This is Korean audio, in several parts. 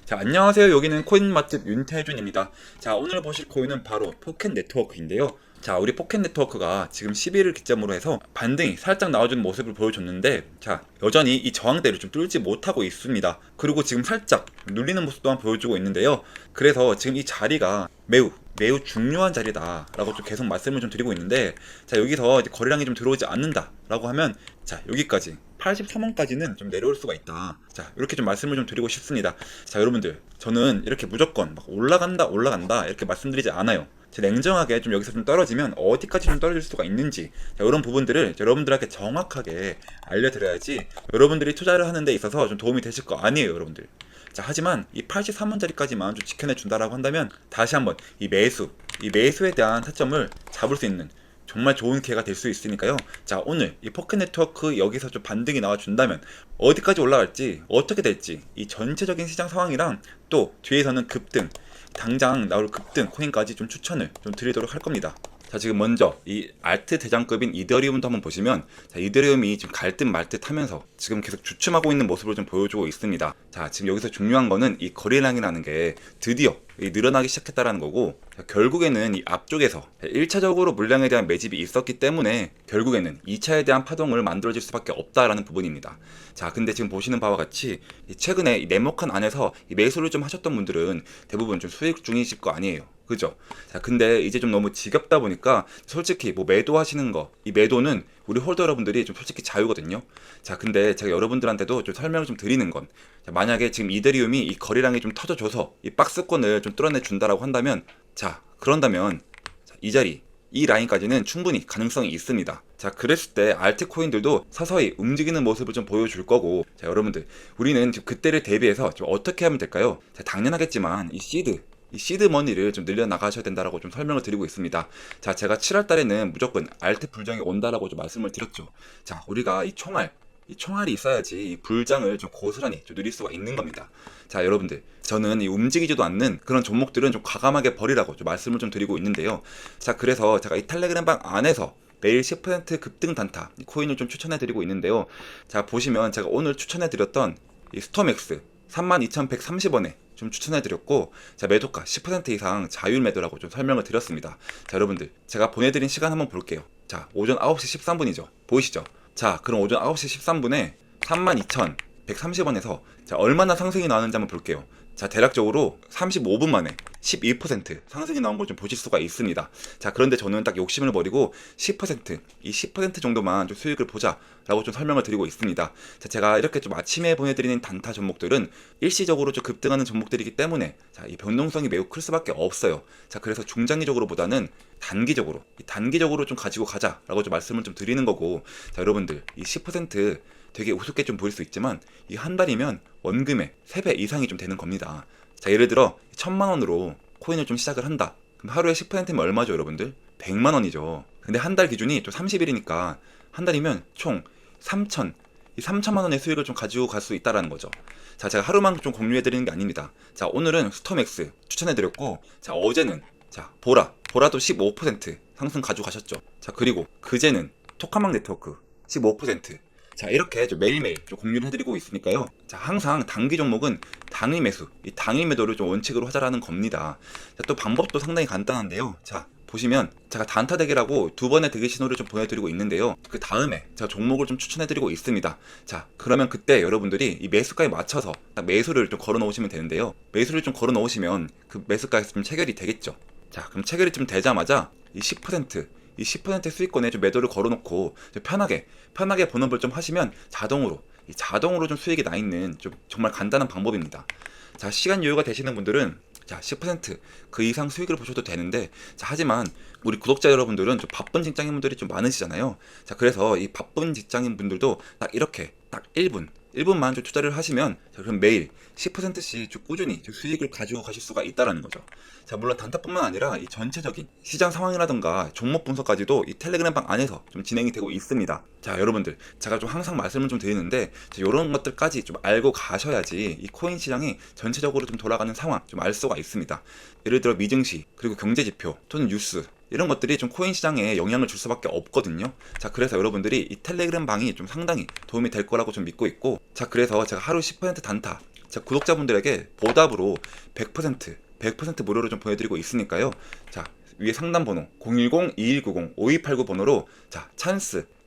자, 안녕하세요. 여기는 코인 맛집 윤태준입니다. 자, 오늘 보실 코인은 바로 포켓 네트워크인데요. 자, 우리 포켓 네트워크가 지금 10일을 기점으로 해서 반등이 살짝 나와주는 모습을 보여줬는데, 자, 여전히 이 저항대를 좀 뚫지 못하고 있습니다. 그리고 지금 살짝 눌리는 모습 또한 보여주고 있는데요. 그래서 지금 이 자리가 매우 중요한 자리다라고 좀 계속 말씀을 좀 드리고 있는데, 자, 여기서 이제 거래량이 좀 들어오지 않는다라고 하면, 자, 여기까지 83원까지는 좀 내려올 수가 있다. 자, 이렇게 좀 말씀을 좀 드리고 싶습니다. 자, 여러분들, 저는 이렇게 무조건 막 올라간다 이렇게 말씀드리지 않아요. 제 냉정하게 좀 여기서 좀 떨어지면 어디까지 좀 떨어질 수가 있는지, 자, 이런 부분들을 여러분들한테 정확하게 알려드려야지 여러분들이 투자를 하는 데 있어서 좀 도움이 되실 거 아니에요, 여러분들. 자, 하지만 이 83원짜리까지만 좀 지켜내 준다라고 한다면 다시 한번 이 매수에 대한 타점을 잡을 수 있는 정말 좋은 기회가 될 수 있으니까요. 자, 오늘 이 포켓 네트워크 여기서 좀 반등이 나와준다면 어디까지 올라갈지, 어떻게 될지, 이 전체적인 시장 상황이랑 또 뒤에서는 급등, 당장 나올 급등 코인까지 좀 추천을 좀 드리도록 할 겁니다. 자, 지금 먼저 이 알트 대장급인 이더리움도 한번 보시면, 자, 이더리움이 지금 갈 듯 말 듯 하면서 지금 계속 주춤하고 있는 모습을 좀 보여주고 있습니다. 자, 지금 여기서 중요한 거는 이 거래량이라는 게 드디어 늘어나기 시작했다라는 거고, 자, 결국에는 이 앞쪽에서 1차적으로 물량에 대한 매집이 있었기 때문에 결국에는 2차에 대한 파동을 만들어질 수밖에 없다라는 부분입니다. 자, 근데 지금 보시는 바와 같이 최근에 이 네모칸 안에서 이 매수를 좀 하셨던 분들은 대부분 좀 수익 중이실 거 아니에요. 그죠? 자, 근데 이제 좀 너무 지겹다 보니까 솔직히 뭐 매도하시는 거, 이 매도는 우리 홀더 여러분들이 좀 솔직히 자유거든요. 자, 근데 제가 여러분들한테도 좀 설명을 좀 드리는 건, 자, 만약에 지금 이더리움이 이 거래량이 좀 터져줘서 이 박스권을 좀 뚫어내 준다라고 한다면, 자, 그런다면 자, 이 자리 이 라인까지는 충분히 가능성이 있습니다. 자, 그랬을 때 알트코인들도 서서히 움직이는 모습을 좀 보여줄 거고, 자, 여러분들, 우리는 지금 그때를 대비해서 좀 어떻게 하면 될까요? 자, 당연하겠지만 이 시드 머니를 좀 늘려나가셔야 된다라고 좀 설명을 드리고 있습니다. 자, 제가 7월 달에는 무조건 알트 불장이 온다라고 좀 말씀을 드렸죠. 자, 우리가 이 총알이 있어야지 이 불장을 좀 고스란히 좀 누릴 수가 있는 겁니다. 자, 여러분들, 저는 이 움직이지도 않는 그런 종목들은 좀 과감하게 버리라고 좀 말씀을 좀 드리고 있는데요. 자, 그래서 제가 이 텔레그램방 안에서 매일 10% 급등 단타 이 코인을 좀 추천해 드리고 있는데요. 자, 보시면 제가 오늘 추천해 드렸던 이 스톰엑스 32,130원에 좀 추천해 드렸고, 자, 매도가 10% 이상 자율 매도라고 좀 설명을 드렸습니다. 자, 여러분들, 제가 보내드린 시간 한번 볼게요. 자, 오전 9시 13분이죠. 보이시죠? 자, 그럼 오전 9시 13분에 32,130원에서 자, 얼마나 상승이 나왔는지 한번 볼게요. 자, 대략적으로 35분 만에 12% 상승이 나온 걸 좀 보실 수가 있습니다. 자, 그런데 저는 딱 욕심을 버리고 10%, 이 10% 정도만 좀 수익을 보자라고 좀 설명을 드리고 있습니다. 자, 제가 이렇게 좀 아침에 보내드리는 단타 종목들은 일시적으로 좀 급등하는 종목들이기 때문에, 자, 이 변동성이 매우 클 수밖에 없어요. 자, 그래서 중장기적으로보다는 단기적으로 좀 가지고 가자라고 좀 말씀을 좀 드리는 거고, 자, 여러분들, 이 10% 되게 우습게 좀 보일 수 있지만 이 한 달이면 원금의 3배 이상이 좀 되는 겁니다. 자, 예를 들어 1,000만 원으로 코인을 좀 시작을 한다. 그럼 하루에 10%면 얼마죠, 여러분들? 100만 원이죠. 근데 한 달 기준이 또 30일이니까 한 달이면 총 3천, 이 3천만 원의 수익을 좀 가지고 갈 수 있다라는 거죠. 자, 제가 하루만 좀 공유해 드리는 게 아닙니다. 자, 오늘은 스톰엑스 추천해 드렸고, 자, 어제는 자, 보라도 15% 상승 가지고 가셨죠. 자, 그리고 그제는 토카막 네트워크 15%. 자, 이렇게 좀 매일매일 좀 공유를 해드리고 있으니까요. 자, 항상 단기 종목은 당일 매수, 이 당일 매도를 좀 원칙으로 하자라는 겁니다. 자, 또 방법도 상당히 간단한데요. 자, 보시면 제가 단타 대기라고 2번의 대기 신호를 좀 보내드리고 있는데요. 그 다음에 제가 종목을 좀 추천해드리고 있습니다. 자, 그러면 그때 여러분들이 이 매수가에 맞춰서 딱 매수를 좀 걸어 놓으시면 되는데요. 매수를 좀 걸어 놓으시면 그 매수가에서 좀 체결이 되겠죠. 자, 그럼 체결이 좀 되자마자 이 10% 수익권에 좀 매도를 걸어놓고 편하게 본업을 좀 하시면 자동으로 좀 수익이 나 있는 좀 정말 간단한 방법입니다. 자, 시간 여유가 되시는 분들은 자, 10%그 이상 수익을 보셔도 되는데, 자, 하지만 우리 구독자 여러분들은 좀 바쁜 직장인분들이 좀 많으시잖아요. 자, 그래서 이 바쁜 직장인분들도 딱 이렇게 딱 1분만 좀 투자를 하시면, 자, 그럼 매일 10%씩 좀 꾸준히 좀 수익을 가지고 가실 수가 있다라는 거죠. 자, 물론 단타뿐만 아니라 이 전체적인 시장 상황이라든가 종목 분석까지도 이 텔레그램방 안에서 좀 진행이 되고 있습니다. 자, 여러분들, 제가 좀 항상 말씀을 좀 드리는데, 이런 것들까지 좀 알고 가셔야지 이 코인 시장이 전체적으로 좀 돌아가는 상황 좀 알 수가 있습니다. 예를 들어 미증시, 그리고 경제지표 또는 뉴스, 이런 것들이 좀 코인 시장에 영향을 줄 수밖에 없거든요. 자, 그래서 여러분들이 이 텔레그램 방이 좀 상당히 도움이 될 거라고 좀 믿고 있고, 자, 그래서 제가 하루 10% 단타 자, 구독자분들에게 보답으로 100% 무료로 좀 보내드리고 있으니까요. 자, 위에 상담번호 010-2190-5289 번호로 자,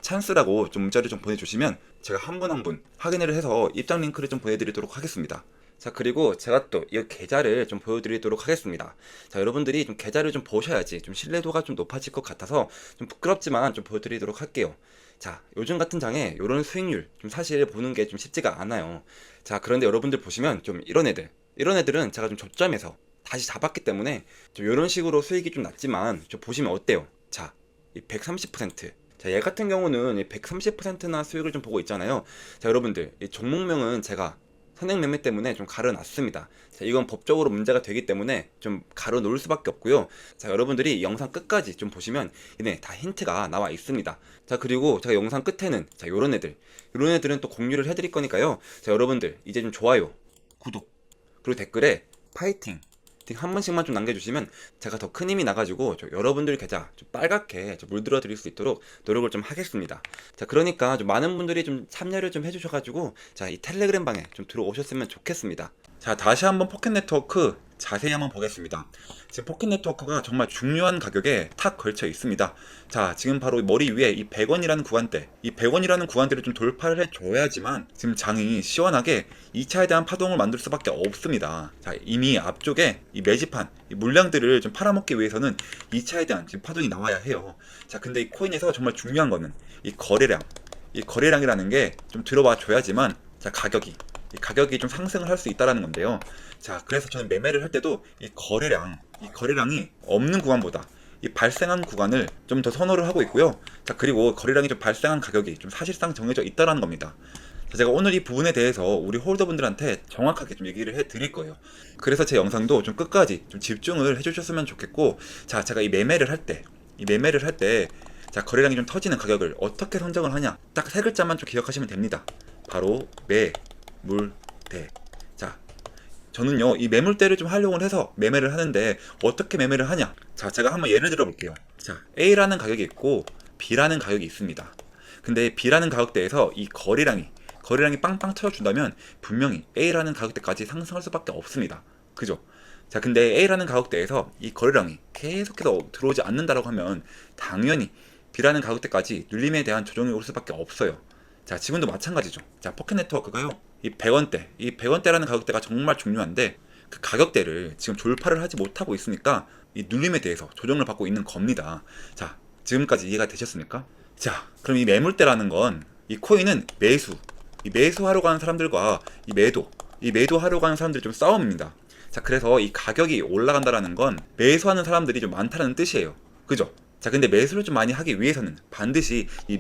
찬스라고 좀 문자를 좀 보내주시면 제가 한 분 한 분 확인을 해서 입장 링크를 좀 보내드리도록 하겠습니다. 자, 그리고 제가 또 이 계좌를 좀 보여드리도록 하겠습니다. 자, 여러분들이 좀 계좌를 좀 보셔야지 좀 신뢰도가 좀 높아질 것 같아서 좀 부끄럽지만 좀 보여드리도록 할게요. 자, 요즘 같은 장에 이런 수익률 좀 사실 보는 게 좀 쉽지가 않아요. 자, 그런데 여러분들 보시면 좀 이런 애들은 제가 좀 저점에서 다시 잡았기 때문에 좀 이런 식으로 수익이 좀 났지만 좀 보시면 어때요? 자, 이 130%. 자, 얘 같은 경우는 130%나 수익을 좀 보고 있잖아요. 자, 여러분들 이 종목명은 제가 선행 매매 때문에 좀 가려놨습니다. 자, 이건 법적으로 문제가 되기 때문에 좀 가려놓을 수밖에 없고요. 자, 여러분들이 이 영상 끝까지 좀 보시면 이네 다 힌트가 나와 있습니다. 자, 그리고 제가 영상 끝에는 자, 요런 애들은 또 공유를 해드릴 거니까요. 자, 여러분들 이제 좀 좋아요, 구독, 그리고 댓글에 파이팅 한 번씩만 좀 남겨주시면 제가 더 큰 힘이 나가지고 여러분들 계좌 좀 빨갛게 좀 물들어 드릴 수 있도록 노력을 좀 하겠습니다. 자, 그러니까 좀 많은 분들이 좀 참여를 좀 해주셔가지고 자, 이 텔레그램 방에 좀 들어오셨으면 좋겠습니다. 자, 다시 한번 포켓 네트워크 자세히 한번 보겠습니다. 지금 포켓 네트워크가 정말 중요한 가격에 탁 걸쳐 있습니다. 자, 지금 바로 머리 위에 이 100원이라는 구간대, 이 100원이라는 구간대를 좀 돌파를 해줘야지만 지금 장이 시원하게 2차에 대한 파동을 만들 수밖에 없습니다. 자, 이미 앞쪽에 이 매집한 이 물량들을 좀 팔아먹기 위해서는 2차에 대한 지금 파동이 나와야 해요. 자, 근데 이 코인에서 정말 중요한 거는 이 거래량이라는 게 좀 들어와 줘야지만 자, 이 가격이 좀 상승을 할 수 있다라는 건데요. 자, 그래서 저는 매매를 할 때도 이 거래량이 없는 구간보다 이 발생한 구간을 좀 더 선호를 하고 있고요. 자, 그리고 거래량이 좀 발생한 가격이 좀 사실상 정해져 있다라는 겁니다. 자, 제가 오늘 이 부분에 대해서 우리 홀더분들한테 정확하게 좀 얘기를 해 드릴 거예요. 그래서 제 영상도 좀 끝까지 좀 집중을 해 주셨으면 좋겠고, 자, 제가 이 매매를 할 때 자, 거래량이 좀 터지는 가격을 어떻게 선정을 하냐, 딱 세 글자만 좀 기억하시면 됩니다. 바로 매물대. 자, 저는요 이 매물대를 좀 활용을 해서 매매를 하는데 어떻게 매매를 하냐. 자, 제가 한번 예를 들어 볼게요. 자, A라는 가격이 있고 B라는 가격이 있습니다. 근데 B라는 가격대에서 이 거래량이 빵빵 터져준다면 분명히 A라는 가격대까지 상승할 수밖에 없습니다. 그죠? 자, 근데 A라는 가격대에서 이 거래량이 계속해서 들어오지 않는다라고 하면 당연히 B라는 가격대까지 눌림에 대한 조정이 올 수밖에 없어요. 자, 지금도 마찬가지죠. 자, 포켓 네트워크가요 이 100원대라는 가격대가 정말 중요한데 그 가격대를 지금 졸파를 하지 못하고 있으니까 이 눌림에 대해서 조정을 받고 있는 겁니다. 자, 지금까지 이해가 되셨습니까? 자, 그럼 이 매물대라는 건 이 코인은 매수하러 가는 사람들과 이 매도하러 가는 사람들이 좀 싸움입니다. 자, 그래서 이 가격이 올라간다라는 건 매수하는 사람들이 좀 많다는 뜻이에요. 그죠? 자, 근데 매수를 좀 많이 하기 위해서는 반드시 이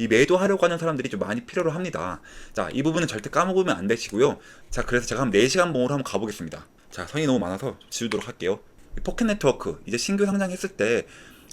매도하려고 하는 사람들이 좀 많이 필요로 합니다. 자, 이 부분은 절대 까먹으면 안 되시고요. 자, 그래서 제가 한번 4시간 봉으로 한번 가보겠습니다. 자, 선이 너무 많아서 지우도록 할게요. 포켓 네트워크 이제 신규 상장했을 때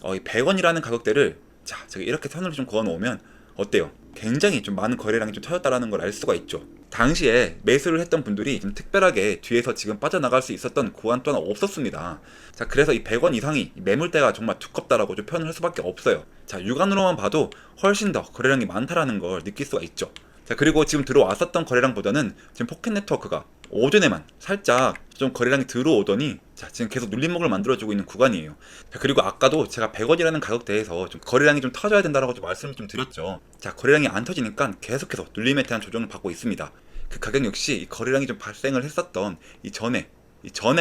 이 100원이라는 가격대를 자, 제가 이렇게 선을 좀 그어 놓으면 어때요? 굉장히 좀 많은 거래량이 좀 터졌다라는 걸 알 수가 있죠. 당시에 매수를 했던 분들이 좀 특별하게 뒤에서 지금 빠져나갈 수 있었던 구간 또한 없었습니다. 자, 그래서 이 100원 이상이 매물대가 정말 두껍다라고 좀 표현을 할 수밖에 없어요. 자, 육안으로만 봐도 훨씬 더 거래량이 많다라는 걸 느낄 수가 있죠. 자, 그리고 지금 들어왔었던 거래량보다는 지금 포켓 네트워크가 오전에만 살짝 좀 거래량이 들어오더니 자, 지금 계속 눌림목을 만들어주고 있는 구간이에요. 자, 그리고 아까도 제가 100원이라는 가격대에서 좀 거래량이 좀 터져야 된다라고 좀 말씀을 좀 드렸죠. 자, 거래량이 안 터지니까 계속해서 눌림에 대한 조정을 받고 있습니다. 그 가격 역시 이 거래량이 좀 발생을 했었던 이 전에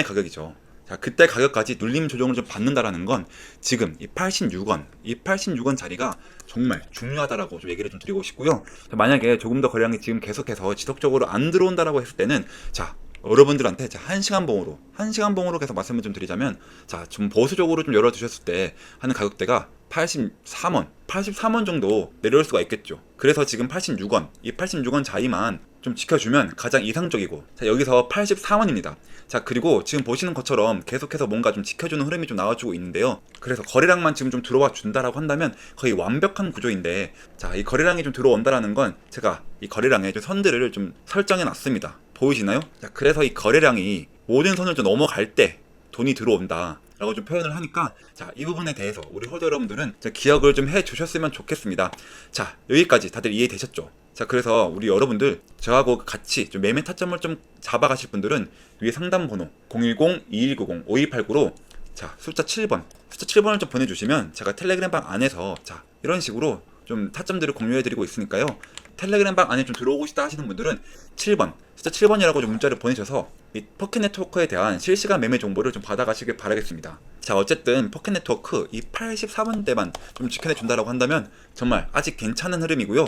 가격이죠. 자, 그때 가격까지 눌림 조정을 좀 받는다라는 건 지금 이 86원 자리가 정말 중요하다라고 좀 얘기를 좀 드리고 싶고요. 자, 만약에 조금 더 거래량이 지금 계속해서 지속적으로 안 들어온다라고 했을 때는 자, 여러분들한테 자, 1시간 봉으로 계속 말씀을 좀 드리자면 자, 좀 보수적으로 좀 열어두셨을 때 하는 가격대가 83원 정도 내려올 수가 있겠죠. 그래서 지금 86원, 이 86원 자리만 좀 지켜주면 가장 이상적이고, 자, 여기서 84원입니다. 자, 그리고 지금 보시는 것처럼 계속해서 뭔가 좀 지켜주는 흐름이 좀 나와주고 있는데요. 그래서 거래량만 지금 좀 들어와 준다라고 한다면 거의 완벽한 구조인데, 자, 이 거래량이 좀 들어온다라는 건 제가 이 거래량에 좀 선들을 좀 설정해 놨습니다. 보이시나요? 자, 그래서 이 거래량이 모든 선을 좀 넘어갈 때 돈이 들어온다 라고 좀 표현을 하니까 자, 이 부분에 대해서 우리 홀더 여러분들은 기억을 좀 해 주셨으면 좋겠습니다. 자, 여기까지 다들 이해되셨죠? 자, 그래서 우리 여러분들 저하고 같이 좀 매매 타점을 좀 잡아가실 분들은 위에 상담 번호 010-2190-5289로 자, 숫자 7번을 좀 보내주시면 제가 텔레그램방 안에서 자, 이런 식으로 좀 타점들을 공유해드리고 있으니까요. 텔레그램방 안에 좀 들어오고 싶다 하시는 분들은 7번, 숫자 7번이라고 좀 문자를 보내셔서 이 포켓 네트워크에 대한 실시간 매매 정보를 좀 받아가시길 바라겠습니다. 자, 어쨌든 포켓 네트워크 이 84번대만 좀 지켜내준다라고 한다면 정말 아직 괜찮은 흐름이고요.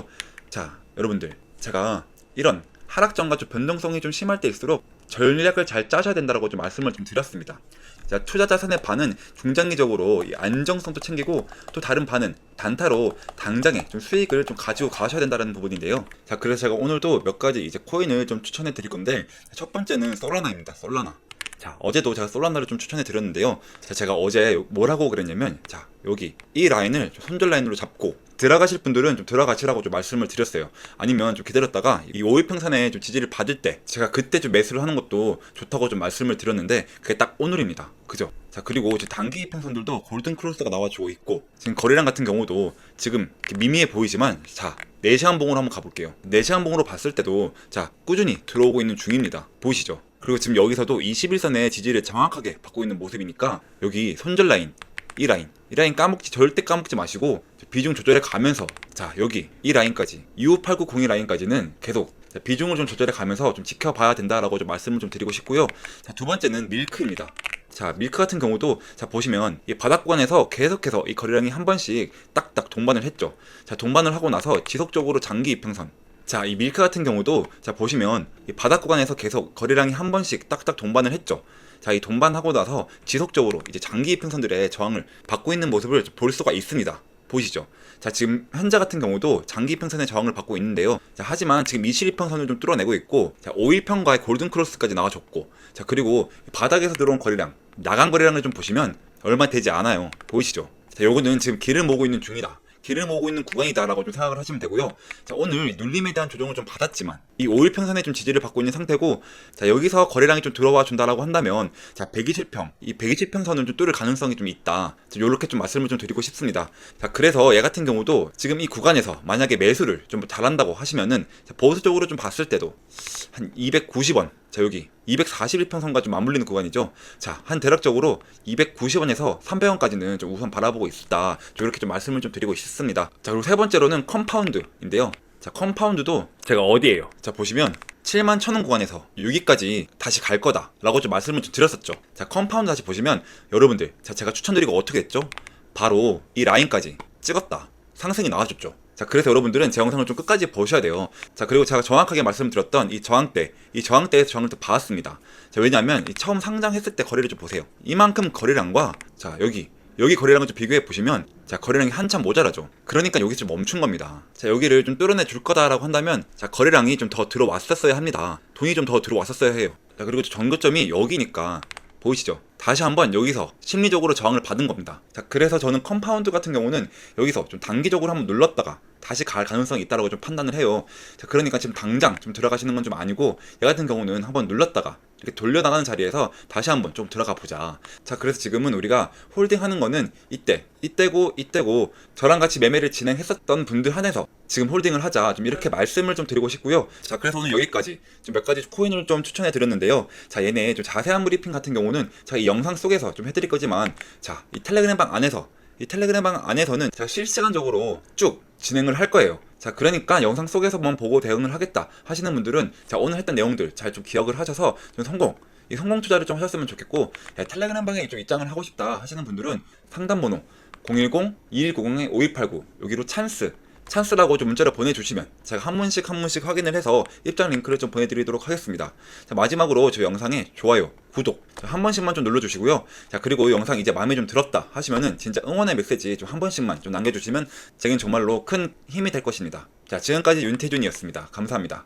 자, 여러분들 제가 이런 하락장과 좀 변동성이 좀 심할 때일수록 전략을 잘 짜셔야 된다고 좀 말씀을 좀 드렸습니다. 자, 투자 자산의 반은 중장기적으로 이 안정성도 챙기고 또 다른 반은 단타로 당장에 좀 수익을 좀 가지고 가셔야 된다는 부분인데요. 자, 그래서 제가 오늘도 몇 가지 이제 코인을 좀 추천해 드릴 건데 첫 번째는 솔라나입니다. 솔라나. 자, 어제도 제가 솔라나를 좀 추천해 드렸는데요. 자, 제가 어제 뭐라고 그랬냐면 자, 여기 이 라인을 좀 손절 라인으로 잡고 들어가실 분들은 좀 들어가시라고 좀 말씀을 드렸어요. 아니면 좀 기다렸다가 이 5일평선에 좀 지지를 받을 때 제가 그때 좀 매수를 하는 것도 좋다고 좀 말씀을 드렸는데 그게 딱 오늘입니다. 그죠? 자, 그리고 이제 단기 이평선들도 골든 크로스가 나와주고 있고 지금 거래량 같은 경우도 지금 미미해 보이지만 자, 4시간 봉으로 한번 가볼게요. 4시간 봉으로 봤을 때도 자, 꾸준히 들어오고 있는 중입니다. 보이시죠? 그리고 지금 여기서도 21선의 지지를 정확하게 받고 있는 모습이니까 여기 손절 라인 이 라인 절대 까먹지 마시고 비중 조절해 가면서 자, 여기 이 라인까지 25890 라인까지는 계속 비중을 좀 조절해 가면서 좀 지켜봐야 된다라고 좀 말씀을 좀 드리고 싶고요. 자, 두 번째는 밀크입니다. 자, 밀크 같은 경우도 자, 보시면 이 바닥 구간에서 계속해서 이 거래량이 한 번씩 딱딱 동반을 했죠. 자, 동반을 하고 나서 지속적으로 장기 이평선 자, 이 밀크 같은 경우도 자, 보시면 이 바닥 구간에서 계속 거래량이 한 번씩 딱딱 동반을 했죠. 자, 이 동반하고 나서 지속적으로 이제 장기 이평선들의 저항을 받고 있는 모습을 볼 수가 있습니다. 보이시죠? 자, 지금 현재 같은 경우도 장기 이평선의 저항을 받고 있는데요. 자, 하지만 지금 20이평선을 좀 뚫어내고 있고 자, 5일평과의 골든 크로스까지 나와줬고 자, 그리고 바닥에서 들어온 거래량 나간 거래량을 좀 보시면 얼마 되지 않아요. 보이시죠? 자, 요거는 지금 길을 모으고 있는 중이다. 길을 모으고 있는 구간이다라고 좀 생각을 하시면 되고요. 자, 오늘 눌림에 대한 조정을 좀 받았지만 이 5일평선에 좀 지지를 받고 있는 상태고 자, 여기서 거래량이 좀 들어와 준다라고 한다면 자, 127평 이 127평선을 좀 뚫을 가능성이 좀 있다. 요렇게 좀 말씀을 좀 드리고 싶습니다. 자, 그래서 얘 같은 경우도 지금 이 구간에서 만약에 매수를 좀 잘한다고 하시면은 자, 보수적으로 좀 봤을 때도 한 290원 자, 여기 241평선과 좀 맞물리는 구간이죠. 자, 한 대략적으로 290원에서 300원까지는 좀 우선 바라보고 있다. 이렇게 좀 말씀을 좀 드리고 싶습니다. 자, 그리고 세 번째로는 컴파운드인데요. 자, 컴파운드도 제가 어디에요? 자, 보시면 71,000원 구간에서 여기까지 다시 갈 거다 라고 좀 말씀을 좀 드렸었죠. 자, 컴파운드 다시 보시면 여러분들 자, 제가 추천드리고 어떻게 했죠? 바로 이 라인까지 찍었다. 상승이 나와줬죠. 자, 그래서 여러분들은 제 영상을 좀 끝까지 보셔야 돼요. 자, 그리고 제가 정확하게 말씀드렸던 이 저항대에서 저항을 또 봐왔습니다. 자, 왜냐하면 이 처음 상장했을 때 거래를 좀 보세요. 이만큼 거래량과 자, 여기 거래량을 좀 비교해 보시면 자, 거래량이 한참 모자라죠. 그러니까 여기서 좀 멈춘 겁니다. 자, 여기를 좀 뚫어내 줄 거다라고 한다면 자, 거래량이 좀 더 들어왔었어야 합니다. 돈이 좀 더 들어왔었어야 해요. 자, 그리고 전고점이 여기니까 보이시죠? 다시 한번 여기서 심리적으로 저항을 받은 겁니다. 자, 그래서 저는 컴파운드 같은 경우는 여기서 좀 단기적으로 한번 눌렀다가 다시 갈 가능성이 있다고 좀 판단을 해요. 자, 그러니까 지금 당장 좀 들어가시는 건 좀 아니고 얘 같은 경우는 한번 눌렀다가 이렇게 돌려나가는 자리에서 다시 한번 좀 들어가 보자. 자, 그래서 지금은 우리가 홀딩하는 거는 이때고 저랑 같이 매매를 진행했었던 분들 한해서 지금 홀딩을 하자. 좀 이렇게 말씀을 좀 드리고 싶고요. 자, 그래서 오늘 여기까지 좀 몇 가지 코인을 좀 추천해 드렸는데요. 자, 얘네 좀 자세한 브리핑 같은 경우는 자, 이 영상 속에서 좀 해드릴 거지만 자, 이 텔레그램방 안에서는 제가 실시간적으로 쭉 진행을 할 거예요. 자, 그러니까 영상 속에서만 보고 대응을 하겠다 하시는 분들은 자, 오늘 했던 내용들 잘 좀 기억을 하셔서 좀 성공 투자를 좀 하셨으면 좋겠고 야, 텔레그램방에 좀 입장을 하고 싶다 하시는 분들은 상담번호 010-2190-5289 여기로 찬스라고 좀 문자를 보내주시면 제가 한 분씩 확인을 해서 입장 링크를 좀 보내드리도록 하겠습니다. 자, 마지막으로 저 영상에 좋아요, 구독 한 번씩만 좀 눌러주시고요. 자, 그리고 영상 이제 마음에 좀 들었다 하시면은 진짜 응원의 메시지 좀 한 번씩만 좀 남겨주시면 제겐 정말로 큰 힘이 될 것입니다. 자, 지금까지 윤태준이었습니다. 감사합니다.